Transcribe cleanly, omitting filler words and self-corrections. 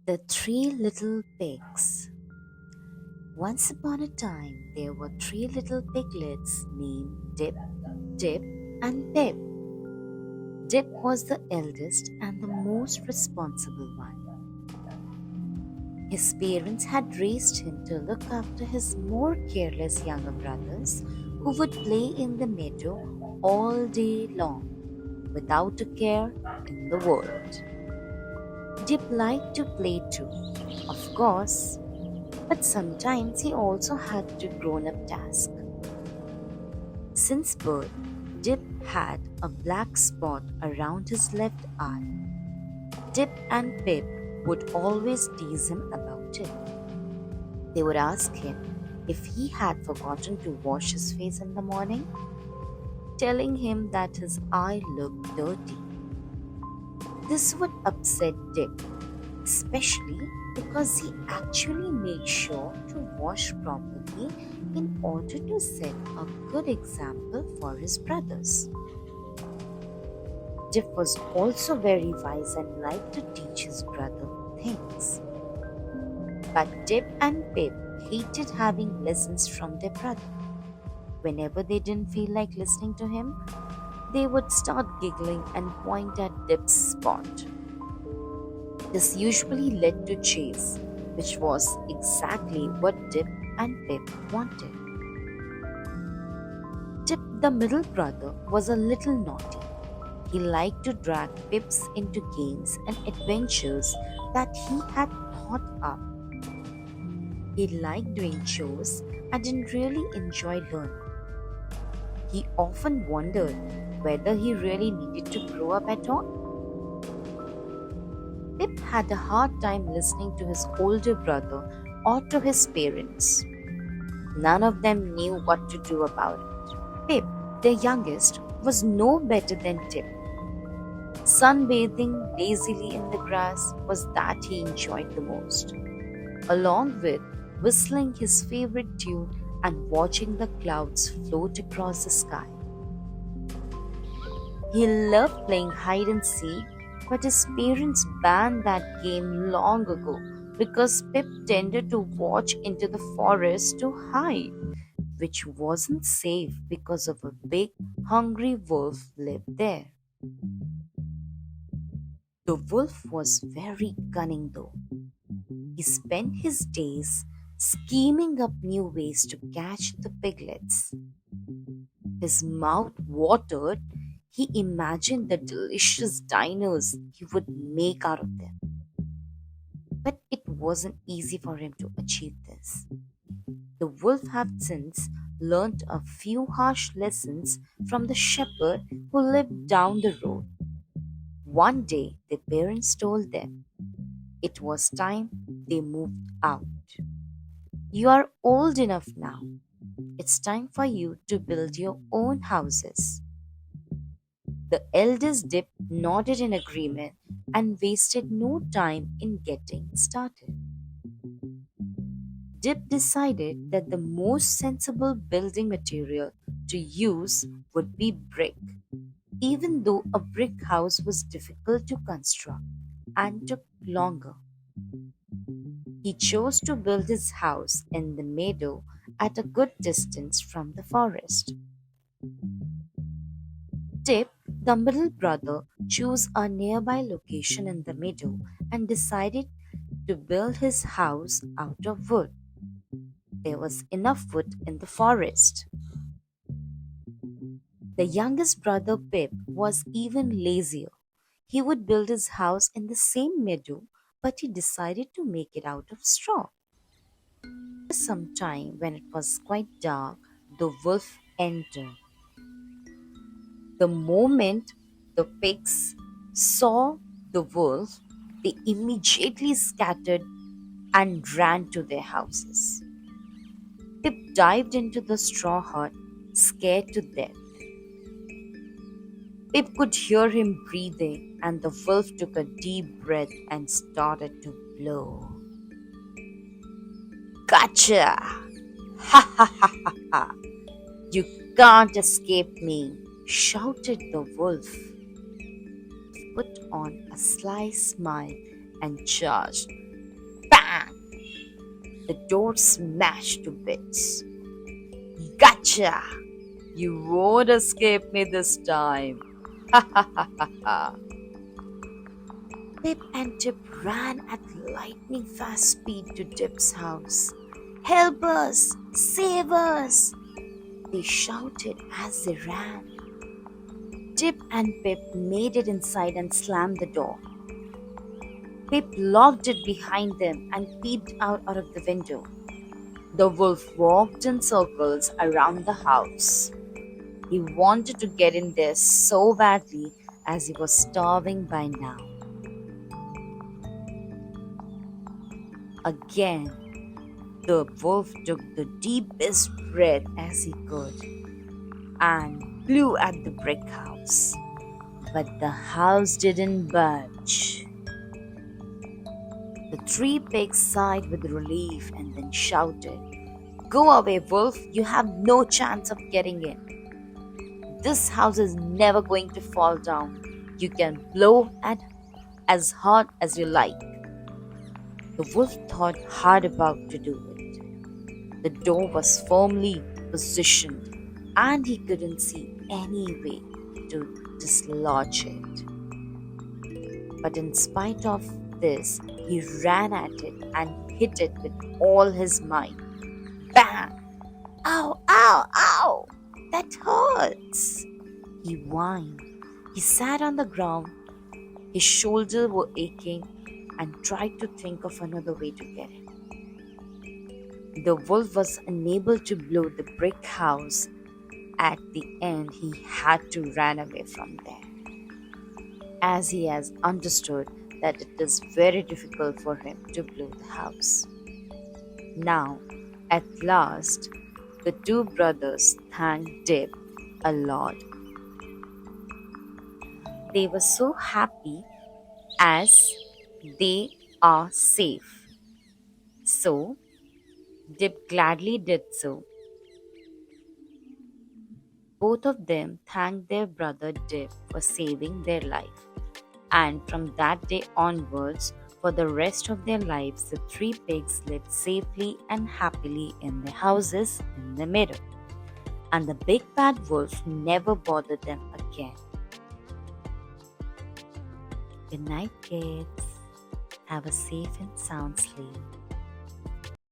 The Three Little Pigs. Once upon a time, there were three little piglets named Dip, Dip, and Pip. Dip was the eldest and the most responsible one. His parents had raised him to look after his more careless younger brothers who would play in the meadow all day long without a care in the world. Dip liked to play too, of course, but sometimes he also had to grown up task. Since birth, Dip had a black spot around his left eye. Dip and Pip would always tease him about it. They would ask him if he had forgotten to wash his face in the morning, telling him that his eye looked dirty. This would upset Dip, especially because he actually made sure to wash properly in order to set a good example for his brothers. Dip was also very wise and liked to teach his brother things. But Dip and Pip hated having lessons from their brother. Whenever they didn't feel like listening to him, they would start giggling and point at Dip's spot. This usually led to chase, which was exactly what Dip and Pip wanted. Dip, the middle brother, was a little naughty. He liked to drag Pips into games and adventures that he had thought up. He liked doing chores and didn't really enjoy learning. He often wondered whether he really needed to grow up at all. Pip had a hard time listening to his older brother or to his parents. None of them knew what to do about it. Pip, the youngest, was no better than Dip. Sunbathing lazily in the grass was that he enjoyed the most, along with whistling his favorite tune and watching the clouds float across the sky. He loved playing hide and seek, but his parents banned that game long ago because Pip tended to watch into the forest to hide, which wasn't safe because of a big, hungry wolf lived there. The wolf was very cunning though. He spent his days scheming up new ways to catch the piglets. His mouth watered. He imagined the delicious dinners he would make out of them. But it wasn't easy for him to achieve this. The wolf had since learnt a few harsh lessons from the shepherd who lived down the road. One day, their parents told them it was time they moved out. You are old enough now. It's time for you to build your own houses. The eldest Dip nodded in agreement and wasted no time in getting started. Dip decided that the most sensible building material to use would be brick, even though a brick house was difficult to construct and took longer. He chose to build his house in the meadow at a good distance from the forest. Tip, the middle brother, chose a nearby location in the meadow and decided to build his house out of wood. There was enough wood in the forest. The youngest brother, Pip, was even lazier. He would build his house in the same meadow, but he decided to make it out of straw. Some time when it was quite dark, the wolf entered. The moment the pigs saw the wolf, they immediately scattered and ran to their houses. Pip dived into the straw hut, scared to death. Pip could hear him breathing, and the wolf took a deep breath and started to blow. Gotcha! Ha ha ha ha ha! You can't escape me! Shouted the wolf. Put on a sly smile and charged. The door smashed to bits. Gotcha! You won't escape me this time. Ha ha ha ha ha. Pip and Tip ran at lightning fast speed to Dip's house. Help us! Save us! They shouted as they ran. Tip and Pip made it inside and slammed the door. Pip locked it behind them and peeped out of the window. The wolf walked in circles around the house. He wanted to get in there so badly as he was starving by now. Again, the wolf took the deepest breath as he could and blew at the brick house. But the house didn't budge. The three pigs sighed with relief and then shouted, "Go away, wolf, you have no chance of getting in. This house is never going to fall down. You can blow at as hard as you like." The wolf thought hard about to do it. The door was firmly positioned and he couldn't see any way to dislodge it. But in spite of this, he ran at it and hit it with all his might. Bang! Ow, ow, ow! That hurts! He whined. He sat on the ground. His shoulders were aching and tried to think of another way to get in. The wolf was unable to blow the brick house. At the end, he had to run away from there, as he has understood that it is very difficult for him to blow the house. Now, at last, the two brothers thanked Dip a lot. They were so happy as they are safe. So, Dip gladly did so. Both of them thanked their brother Dip for saving their life. And from that day onwards, for the rest of their lives, the three pigs lived safely and happily in their houses in the meadow. And the big bad wolf never bothered them again. Good night, kids. Have a safe and sound sleep.